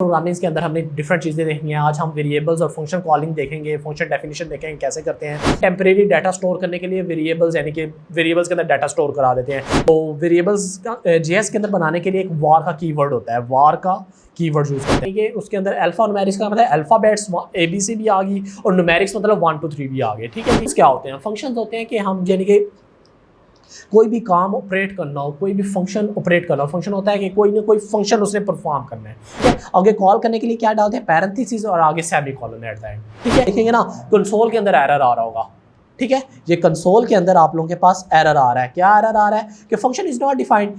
Programming के अंदर हमने डिफरेंट चीज़ें देखनी है। आज हम वेरिएबल्स और फंक्शन कॉलिंग देखेंगे, फंक्शन डेफिनेशन देखेंगे कैसे करते हैं। टेम्परेरी डाटा स्टोर करने के लिए वेरिएबल्स यानी कि वेरिएबल्स के अंदर डाटा स्टोर करा देते हैं। तो वेरिएबल्स का जेएस के अंदर बनाने के लिए एक वार का कीवर्ड होता है, वार का कीवर्ड यूज करते हैं। ये उसके अंदर अल्फा न्यूमेरिक्स का मतलब अल्फाबेट्स ABC भी आ गई और न्यूमेरिक्स मतलब 1 2 3 भी आ गए। ठीक है, क्या होते हैं फंक्शंस होते हैं कि हम यानी कि कोई भी काम ऑपरेट करना हो, कोई भी फंक्शन ऑपरेट करना हो। फंक्शन होता है कि कोई ना कोई फंक्शन उसने परफॉर्म करना है। ठीक है, आगे कॉल करने के लिए क्या डालते हैं, पैरेंथेसिस और आगे सेमीकोलन एट द एंड। ठीक है, देखेंगे ना कंसोल के अंदर एरर आ रहा होगा। ठीक है, ये कंसोल के अंदर आप लोगों के पास एरर आ रहा है। क्या एरर आ रहा है कि फंक्शन इज नॉट डिफाइंड।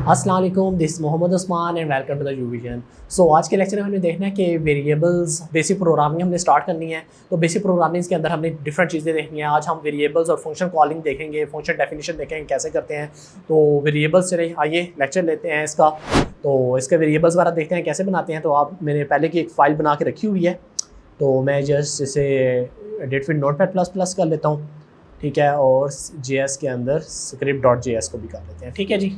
अस्सलाम वालेकुम, this Mohammad Usman and welcome to the UVision. So आज के लेक्चर में हमने देखना है कि वेरिएबल्स बेसिक प्रोग्रामिंग हमने स्टार्ट करनी है। तो बेसिक प्रोग्रामिंग के अंदर हमने डिफरेंट चीज़ें देखनी है। आज हम वेरिएबल्स और फंक्शन कॉलिंग देखेंगे, फंक्शन डेफिनेशन देखेंगे कैसे करते हैं। तो वेरिएबल्स चले आइए लेक्चर लेते हैं इसका। तो इसके वेरिएबल्स वगैरह देखते हैं कैसे बनाते हैं। तो आप मैंने पहले की एक फ़ाइल बना के रखी हुई है, तो मैं जस्ट इसे एडिट विद नोटपैड++ कर लेता हूँ। ठीक है, और JS के अंदर script.js को भी कर लेते हैं। ठीक है जी,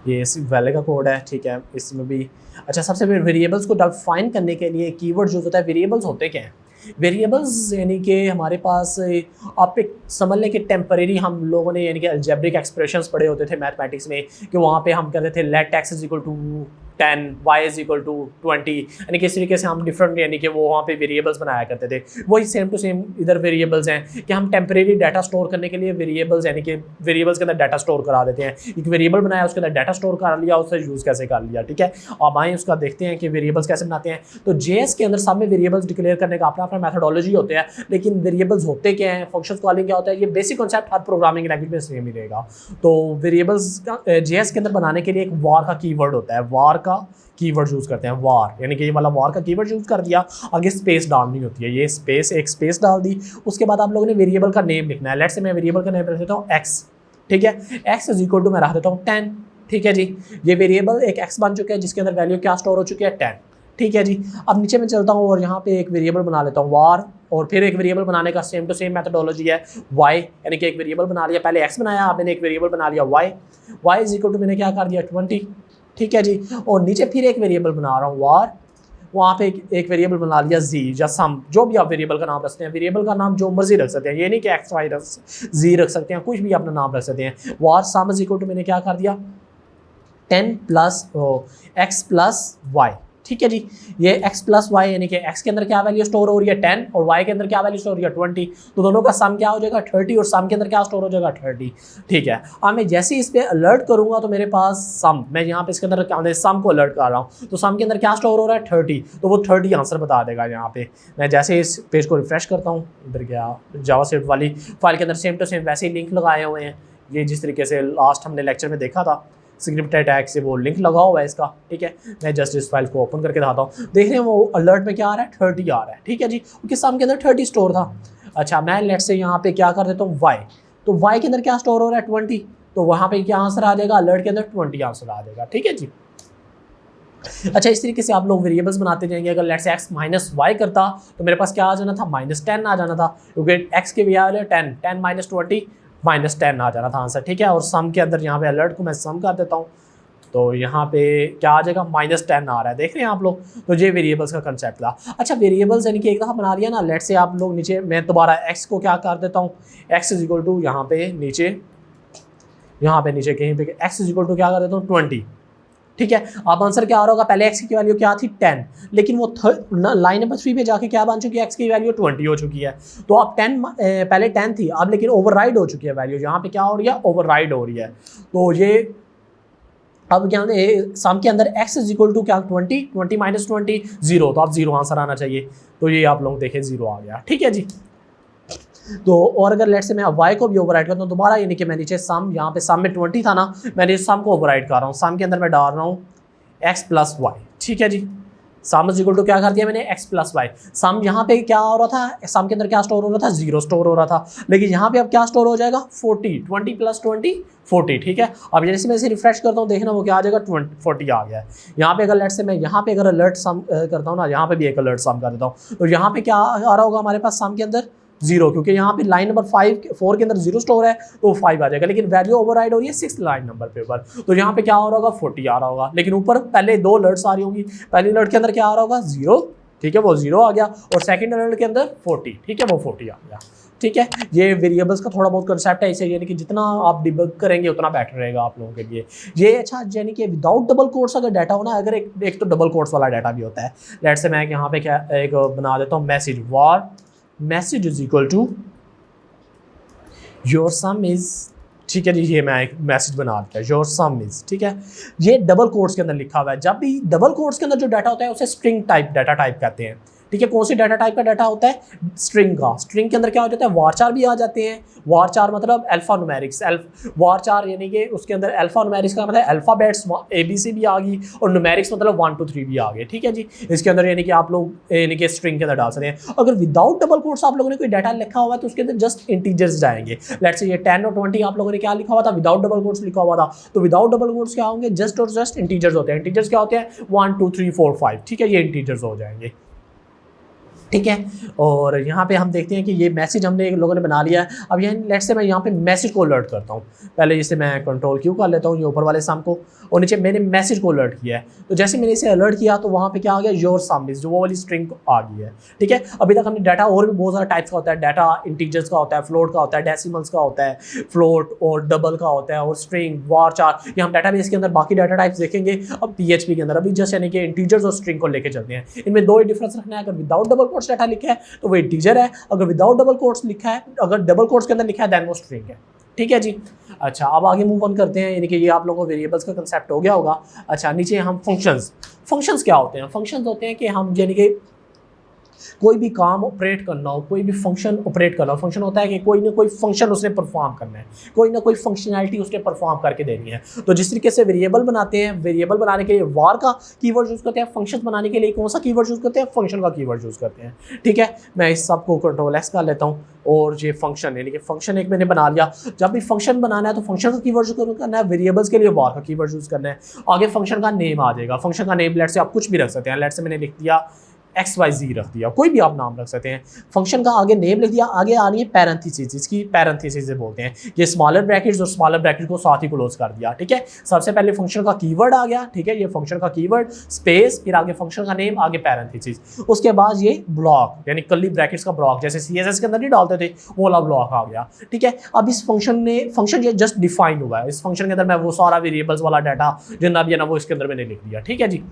ये वैले का कोड है। ठीक है, इसमें भी अच्छा सबसे पहले वेरिएबल्स को डिफाइन करने के लिए कीवर्ड यूज होता है। वेरिएबल्स होते क्या हैं? वेरिएबल्स यानी कि हमारे पास आप एक समझ लें कि टेम्परेरी हम लोगों ने यानी कि अलजेब्रिक एक्सप्रेशंस पढ़े होते थे मैथमेटिक्स में, कि वहाँ पे हम कहते थे let x is equal to 10, y is equal to 20, यानी कि इस तरीके से हम डिफरेंट यानी कि वो वहाँ पे वेरिएबल्स बनाया करते थे। वही सेम टू सेम इधर वेरिएबल्स हैं कि हम टेम्परेरी डाटा स्टोर करने के लिए वेरिएबल्स यानी कि वेरिएबल्स के अंदर डाटा स्टोर करा देते हैं। एक वेरिएबल बनाया, उसके अंदर डाटा स्टोर कर लिया, उससे यूज़ कैसे कर लिया। ठीक है, अब आए उसका देखते हैं कि वेरिएबल्स कैसे बनाते हैं। तो JS के अंदर सब में वेरिएबल्स डिक्लेयर करने का अपना अपना मैथडोलॉजी होते हैं, लेकिन वेरिएबल्स होते क्या हैं, फंक्शंस कॉलिंग क्या होता है, ये बेसिक कॉन्सेप्ट हर प्रोग्रामिंग लैंग्वेज में सेम ही रहेगा। तो वेरिएबल्स का JS के अंदर बनाने के लिए एक वार का कीवर्ड होता है, वार का कीवर्ड यूज़ करते हैं। वार यानी कि ये वाला वार का कीवर्ड यूज़ कर दिया, आगे स्पेस डालनी होती है। ये स्पेस, एक स्पेस डाल दी, उसके बाद आप लोगों ने वेरिएबल का नेम लिखना है। लेट्स से मैं वेरिएबल का नेम रख देता हूँ x। ठीक है, x इज इक्वल टू मैं रख देता हूँ 10। ठीक है जी, ये वेरिएबल एक x बन चुका है जिसके अंदर वैल्यू क्या स्टोर हो चुकी है, 10। ठीक है जी, अब नीचे में चलता हूँ और यहाँ पे एक वेरिएबल बना लेता हूँ वार, और फिर एक वेरिएबल बनाने का सेम टू सेम मेथडोलॉजी है y, यानी कि एक वेरिएबल बना लिया, पहले x बनाया, अब मैंने एक वेरिएबल बना लिया y इज इक्वल टू मैंने क्या कर दिया 20। ठीक है जी, और नीचे फिर एक वेरिएबल बना रहा हूँ वार, वहाँ पे एक वेरिएबल बना लिया z या सम, जो भी आप वेरिएबल का नाम रखते हैं। वेरिएबल का नाम जो मर्जी रख सकते हैं, ये नहीं कि x y z रख सकते हैं, कुछ भी अपना नाम रख सकते हैं। वार सम इज इक्वल टू मैंने क्या कर दिया 10 प्लस x प्लस y। ठीक है जी, ये x प्लस वाई यानी कि x के अंदर क्या वैल्यू स्टोर हो रही है 10 और y के अंदर क्या वैल्यू स्टोर हो रही है 20, तो दोनों का सम क्या हो जाएगा 30 और सम के अंदर क्या स्टोर हो जाएगा 30। ठीक है, अब मैं जैसे ही इस पर अलर्ट करूंगा तो मेरे पास सम, मैं यहाँ पे इसके अंदर सम को अलर्ट कर रहा हूँ, तो सम के अंदर क्या स्टोर हो रहा है 30, तो वो 30 आंसर बता देगा। यहाँ पे मैं जैसे इस पेज को रिफ्रेश करता हूँ, इधर गया जावास्क्रिप्ट वाली फाइल के अंदर सेम टू सेम वैसे ही लिंक लगाए हुए हैं, ये जिस तरीके से लास्ट हमने लेक्चर में देखा था स्क्रिप्टेड टैग से वो लिंक लगा हुआ है इसका। ठीक है, मैं जस्ट इस फाइल को ओपन करके दिखाता हूँ। देख रहे हैं वो अलर्ट में क्या आ रहा है 30 आ रहा है। ठीक है जी, क्योंकि सम के अंदर 30 स्टोर था। अच्छा, मैं लेट से यहाँ पे क्या कर देता हूँ y, तो y के अंदर क्या स्टोर हो रहा है 20, तो वहाँ पे क्या आंसर आ जाएगा, अलर्ट के अंदर 20 आंसर आ जाएगा। ठीक है जी, अच्छा इस तरीके से आप लोग वेरिएबल्स बनाते जाएंगे। अगर let's say x minus Y करता तो मेरे पास क्या आ जाना था, -10 आ जाना था, क्योंकि x की वैल्यू 10 माइनस 20 -10 आ जाना था आंसर। ठीक है, और सम के अंदर यहाँ पे अलर्ट को मैं सम कर देता हूँ, तो यहाँ पे क्या आ जाएगा -10 आ रहा है। देख रहे हैं आप लोग, तो ये वेरिएबल्स का कंसेप्ट था। अच्छा, वेरिएबल्स यानी कि एक दफ़ा बना लिया ना, लेट से आप लोग नीचे मैं दोबारा x को क्या कर देता हूँ, x इज इक्वल टू यहाँ पे नीचे कहीं पे x इज इक्वल टू क्या कर देता हूँ 20। ठीक है, अब आंसर क्या आ रहा होगा, पहले x की वैल्यू क्या थी 10, लेकिन वो लाइन नंबर 3 पे जाके क्या बन चुकी है, x की वैल्यू 20 हो चुकी है। तो अब 10 पहले 10 थी, अब लेकिन ओवरराइड हो चुकी है वैल्यू, यहाँ पे क्या हो रही है, ओवरराइड हो रही है। तो ये अब क्या सम के अंदर x इज इक्वल टू क्या 20 माइनस 20 0, तो अब 0 आंसर आना चाहिए। तो ये आप लोग देखें 0 आ गया। ठीक है जी, तो और अगर लेट से मैं y को भी ओवरराइड करता हूँ दोबारा, यानी कि मैं नीचे सम, यहाँ पे सम में 20 था ना, मैंने सम को ओवरराइड कर रहा हूँ, सम के अंदर मैं डाल रहा हूँ x प्लस वाई। ठीक है जी, सम इज इक्वल टू क्या कर दिया मैंने x प्लस वाई। सम यहाँ पे क्या हो रहा था, सम के अंदर क्या स्टोर हो रहा था, 0 स्टोर हो रहा था, लेकिन यहाँ पे अब क्या स्टोर हो जाएगा 40, 20 प्लस 20 40, ठीक है। अब जैसे मैं इसे रिफ्रेश करता हूँ देखना वो क्या आ जाएगा 40 आ गया है। यहाँ पे अगर लेट से मैं यहाँ पे अगर अलर्ट सम करता हूँ ना, यहाँ पे भी एक अलर्ट सम कर देता हूँ, तो यहाँ पे क्या आ रहा होगा हमारे पास सम के अंदर 0, क्योंकि यहाँ पे लाइन नंबर 4 के अंदर 0 स्टोर है तो 5 आ जाएगा, लेकिन वैल्यू ओवरराइड हो रही है 6 लाइन नंबर पे ऊपर, तो यहाँ पे क्या हो रहा होगा 40 आ रहा होगा, लेकिन ऊपर पहले 2 अलर्ट्स आ रही होंगी। पहली अलर्ट के अंदर क्या आ रहा होगा 0, ठीक है वो 0 आ गया, और सेकंड अलर्ट के अंदर 40, ठीक है वो 40 आ गया, ठीक है। ये वेरिएबल्स का थोड़ा बहुत कंसेप्ट है, इसे यानी कि जितना आप डिबग करेंगे उतना बेटर रहेगा आप लोगों के लिए ये। अच्छा यानी कि विदाउट डबल कोट्स अगर डाटा हो ना, अगर एक तो डबल कोट्स वाला डाटा भी होता है। लेट्स से मैं यहाँ पे क्या एक बना देता हूँ message, var message is equal to your sum is, ठीक है जी, ये मैं एक मैसेज बना दिया योर सम इज, ठीक है। ये डबल कोट्स के अंदर लिखा हुआ है। जब भी डबल कोट्स के अंदर जो डाटा होता है उसे स्ट्रिंग टाइप डाटा टाइप कहते हैं, ठीक है। कौन सी डाटा टाइप का डाटा होता है, स्ट्रिंग का। स्ट्रिंग के अंदर क्या हो जाता है, वारचार भी आ जाते हैं। वारचार मतलब अल्फा न्यूमेरिक्स, वारचार यानी कि उसके अंदर अल्फा न्यूमेरिक्स का मतलब अल्फाबेट्स ABC भी आ गई, और न्यूमेरिक्स मतलब 1 2 3 भी आ गए, ठीक है जी। इसके अंदर यानी कि आप लोग यानी कि स्ट्रिंग के अंदर डाल सकते हैं। अगर विदाउट डबल कोट्स आप लोगों ने कोई डाटा लिखा हुआ है तो उसके अंदर जस्ट इंटीजर्स जाएंगे। लेट्स से ये 10 और 20 आप लोगों ने क्या लिखा हुआ था, विदाउट डबल कोट्स लिखा हुआ था, तो विदाउट डबल कोट्स क्या होंगे, जस्ट और जस्ट इंटीजर्स होते हैं। इंटीजर्स क्या होते हैं 1 2 3 4 5, ठीक है, ये इंटीजर्स हो जाएंगे, ठीक है। और यहाँ पे हम देखते हैं कि ये मैसेज हमने लोगों ने बना लिया है। अब यहाँ लेट्स से मैं यहाँ पे मैसेज को अलर्ट करता हूँ। पहले जैसे मैं कंट्रोल क्यू कर लेता हूँ ये ऊपर वाले सम को, और नीचे मैंने मैसेज को अलर्ट किया है। तो जैसे मैंने इसे अलर्ट किया तो वहाँ पे क्या आ गया, योर सम इज, जो वो वाली स्ट्रिंग आ गई है, ठीक है। अभी तक हमने डाटा और भी बहुत सारा टाइप्स का होता है, डाटा इंटीजर्स का होता है, फ्लोट का होता है, डेसिमल्स का होता है, फ्लोट और डबल का होता है, और स्ट्रिंग, वारचार, ये हम डाटा बेस के अंदर बाकी डाटा टाइप्स देखेंगे। अब PHP के अंदर अभी जस्ट यानी कि इंटीजर्स और स्ट्रिंग को लेके चलते हैं। इनमें 2 ही डिफरेंस रखना है। अगर विदाउट डबल कोट्स डाटा लिखा है तो वो इंटीजर है, अगर विदाउट डबल कोट्स लिखा है, अगर डबल कोट्स के अंदर लिखा है देन वो स्ट्रिंग है, ठीक है जी। अच्छा अब आगे मूव ऑन करते हैं, यानी कि ये आप लोगों को वेरिएबल्स का कंसेप्ट हो गया होगा। अच्छा नीचे हम फंक्शंस क्या होते हैं। फंक्शंस होते हैं कि हम यानी कि कोई भी काम ऑपरेट करना हो, कोई भी फंक्शन ऑपरेट करना हो। फंक्शन होता है कि कोई ना कोई फंक्शन उसने परफॉर्म करना है, कोई ना कोई फंक्शनैलिटी उसने परफॉर्म करके देनी है। तो जिस तरीके से वेरिएबल बनाते हैं, वेरिएबल बनाने के लिए वार का कीवर्ड यूज़ करते हैं, फंक्शन बनाने के लिए कौन सा कीवर्ड यूज़ करते हैं, फंक्शन का कीवर्ड यूज़ करते हैं, ठीक है। मैं इस सब को कंट्रोल-X कर लेता हूँ, और ये फंक्शन यानी कि फंक्शन एक मैंने बना लिया। जब भी फंक्शन बनाना है तो फंक्शन का कीवर्ड यूज़ करना है, वेरिएबल्स के लिए वार का कीवर्ड यूज़ करना है। आगे फंक्शन का नेम आ जाएगा। फंक्शन का नेम लेट से आप कुछ भी रख सकते हैं। लेट से मैंने लिख दिया XYZ रख दिया, कोई भी आप नाम रख सकते हैं। फंक्शन का आगे नेम लिख दिया, आगे आ रही है पैरेंथेसिस, इसकी पैरेंथेसिस बोलते हैं। ये स्मॉलर ब्रैकेट्स और स्मॉलर ब्रैकेट को साथ ही क्लोज कर दिया, ठीक है। सबसे पहले फंक्शन का कीवर्ड आ गया, ठीक है, ये फंक्शन का कीवर्ड, स्पेस, फिर आगे फंक्शन का नेम, आगे पैरेंथेसिस, उसके बाद ये ब्लॉक यानी कर्ली ब्रैकेट्स का ब्लॉक, जैसे CSS के अंदर नहीं डालते थे वो वाला ब्लॉक आ गया, ठीक है। अब इस फंक्शन ये जस्ट डिफाइन हुआ है। इस फंक्शन के अंदर मैं वो सारा वेरिएबल्स वाला डाटा जितना भी है ना वो इसके अंदर मैंने लिख दिया, ठीक है जी।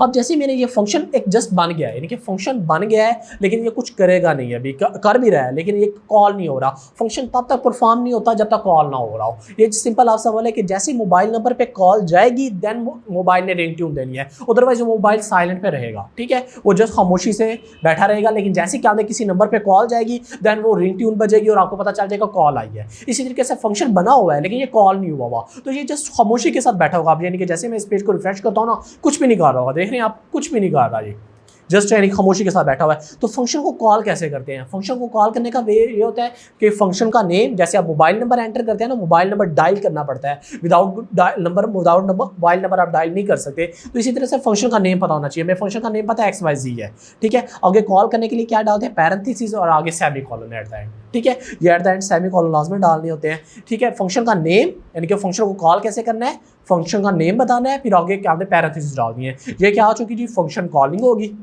अब जैसे मैंने ये फंक्शन एक जस्ट बन गया है, यानी कि फंक्शन बन गया है लेकिन ये कुछ करेगा नहीं, अभी कर भी रहा है लेकिन ये कॉल नहीं हो रहा। फंक्शन तब तक परफॉर्म नहीं होता जब तक कॉल ना हो रहा हो। ये सिंपल आप सवाल है कि जैसे मोबाइल नंबर पे कॉल जाएगी देन मोबाइल ने रिंग ट्यून देनी है, अदरवाइज वो मोबाइल साइलेंट पे रहेगा, ठीक है, वो जस्ट खामोशी से बैठा रहेगा। लेकिन जैसे क्या किसी नंबर पर कॉल जाएगी देन वो रिंग ट्यून बजेगी और आपको पता चल जाएगा कॉल आई है। इसी तरीके से फंक्शन बना हुआ है लेकिन ये कॉल नहीं हुआ तो ये जस्ट खामोशी के साथ बैठा होगा। यानी कि जैसे मैं इस पेज को रिफ्रेश करता हूँ ना, कुछ भी नहीं कर रहा होगा, देख रहे हैं आप, कुछ भी नहीं कर रहा, ये जस्ट यानी खामोशी के साथ बैठा हुआ है। तो फंक्शन को कॉल कैसे करते हैं? फंक्शन को कॉल करने का वे ये होता है कि फंक्शन का नेम, जैसे आप मोबाइल नंबर एंटर करते हैं ना, मोबाइल नंबर डायल करना पड़ता है, विदाउट मोबाइल नंबर आप डायल नहीं कर सकते। तो इसी तरह से फंक्शन का नेम पता होना चाहिए। मेरे फंक्शन का नेम पता है XYZ है, ठीक है। आगे कॉल करने के लिए क्या डालते हैं, पैरेंथेसिस और आगे सेमीकोलन एट द एंड, ठीक है। ये एट द एंड सेमीकोलन लाजमी डालने होते हैं, ठीक है। फंक्शन का नेम यानी कि फंक्शन को कॉल कैसे करना है, फंक्शन का नेम बताना है, फिर आगे क्या पैरेंथेसिस डालनी है। ये क्या हो चुकी जी, फंक्शन कॉलिंग होगी।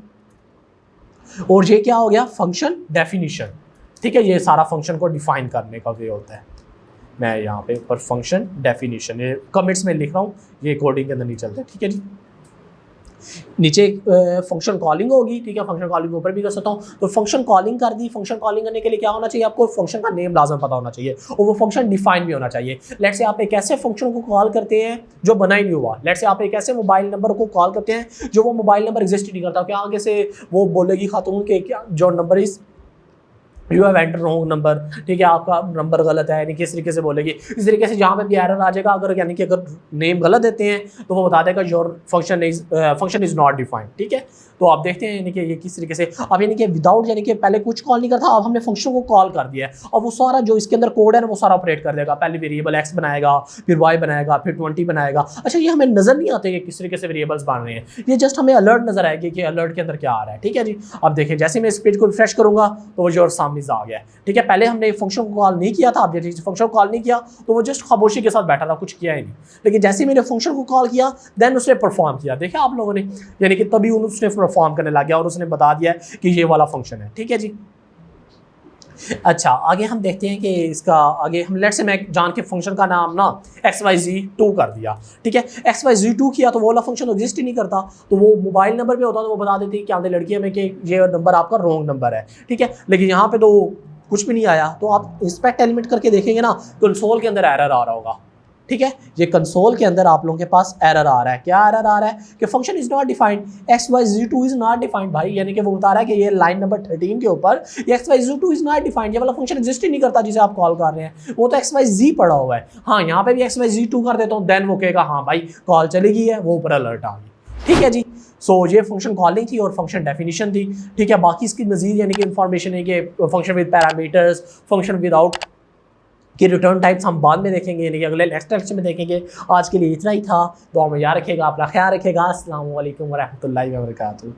और ये क्या हो गया, फंक्शन डेफिनेशन, ठीक है। ये सारा फंक्शन को डिफाइन करने का वे होता है। मैं यहाँ पे ऊपर फंक्शन डेफिनेशन ये कमेंट्स में लिख रहा हूँ, ये कोडिंग के अंदर नहीं चलता, ठीक है जी। नीचे फंक्शन कॉलिंग होगी, ठीक है, फंक्शन कॉलिंग ऊपर भी कर सकता हूँ। तो फंक्शन कॉलिंग कर दी। फंक्शन कॉलिंग करने के लिए क्या होना चाहिए, आपको फंक्शन का नेम लाजम पता होना चाहिए और वो फंक्शन डिफाइन भी होना चाहिए। लेट से आप एक ऐसे फंक्शन को कॉल करते हैं जो बना ही नहीं हुआ। लेट से आप एक ऐसे मोबाइल नंबर को कॉल करते हैं जो वो मोबाइल नंबर एग्जिस्ट ही नहीं करता। क्या आगे से वो बोलेगी खातून के क्या जो नंबर इस you have enter wrong number, ठीक है, आपका नंबर गलत है, यानी कि इस तरीके से बोलेगी। इस तरीके से जहाँ पे भी एरर आ जाएगा, अगर यानी कि अगर नेम गलत देते हैं तो वो बता देगा your function is not defined, ठीक है। तो आप देखते हैं यानी कि ये किस तरीके से अब यानी कि विदाउट यानी कि पहले कुछ कॉल नहीं करता, अब हमने फंक्शन को कॉल कर दिया है, और वो सारा जो इसके अंदर कोड है ना वो सारा ऑपरेट कर देगा। पहले वेरिएबल एक्स बनाएगा, फिर वाई बनाएगा, फिर 20 बनाएगा। अच्छा, ये हमें नजर नहीं आते कि किस तरीके से वेरिएबल्स बन रहे हैं, ये जस्ट हमें अलर्ट नजर आएगी कि अलर्ट के अंदर क्या आ रहा है, ठीक है जी। अब देखें, जैसे मैं इस पेज को रिफ्रेश करूंगा तो वो जो सामने आ गया है, ठीक है। पहले हमने फंक्शन को कॉल नहीं किया था, अब जैसे फंक्शन को कॉल नहीं किया तो वो जस्ट खामोशी के साथ बैठा था, कुछ किया ही नहीं। लेकिन जैसे ही मैंने फंक्शन को कॉल किया देन उसने परफॉर्म किया, देखा आप लोगों ने, यानी कि तभी उसने परफॉर्म करने लग गया और उसने बता दिया कि ये वाला फंक्शन है, ठीक है जी। अच्छा, आगे हम देखते हैं कि इसका आगे हम लेट से मैं जान के फंक्शन का नाम ना xyz2 कर दिया, ठीक है। xyz2 किया तो वो वाला फंक्शन एग्जिस्ट ही नहीं करता, तो वो मोबाइल नंबर पे होता तो वो बता देती कि आधे लड़की में कि ये नंबर आपका रॉन्ग नंबर है, ठीक है। लेकिन यहाँ पे तो कुछ भी नहीं आया, तो आप इंस्पेक्ट एलिमेंट करके देखेंगे ना, कंसोल के अंदर एरर आ रहा होगा, ठीक है। ये कंसोल के अंदर आप लोगों के पास एरर आ रहा है, क्या एरर आ रहा है कि function is not defined, xyz2 is not defined भाई, यानी कि वो बता रहा है कि ये लाइन नंबर 13 के ऊपर xyz2 इज नॉट डिफाइंड, ये वाला फंक्शन एग्जिस्ट ही नहीं करता जिसे आप कॉल कर रहे हैं, वो तो xyz पड़ा हुआ है। हाँ, यहाँ पे भी xyz2 कर देता हूँ, देन वो कहेगा हाँ भाई कॉल चली गई है, वो ऊपर अलर्ट आ गई, ठीक है जी। सो ये फंक्शन कॉलिंग थी और फंक्शन डेफिनेशन थी, ठीक है। बाकी इसकी मजीद यानी कि इंफॉर्मेशन है कि function with parameters, function without कि रिटर्न टाइप्स हम बाद में देखेंगे, यानी कि अगले नेक्स्ट लेक्चर में देखेंगे। आज के लिए इतना ही था, दुआ में याद रखिएगा, अपना ख्याल रखिएगा। अस्सलाम वालेकुम वरहमतुल्लाहि वबरकातुहू।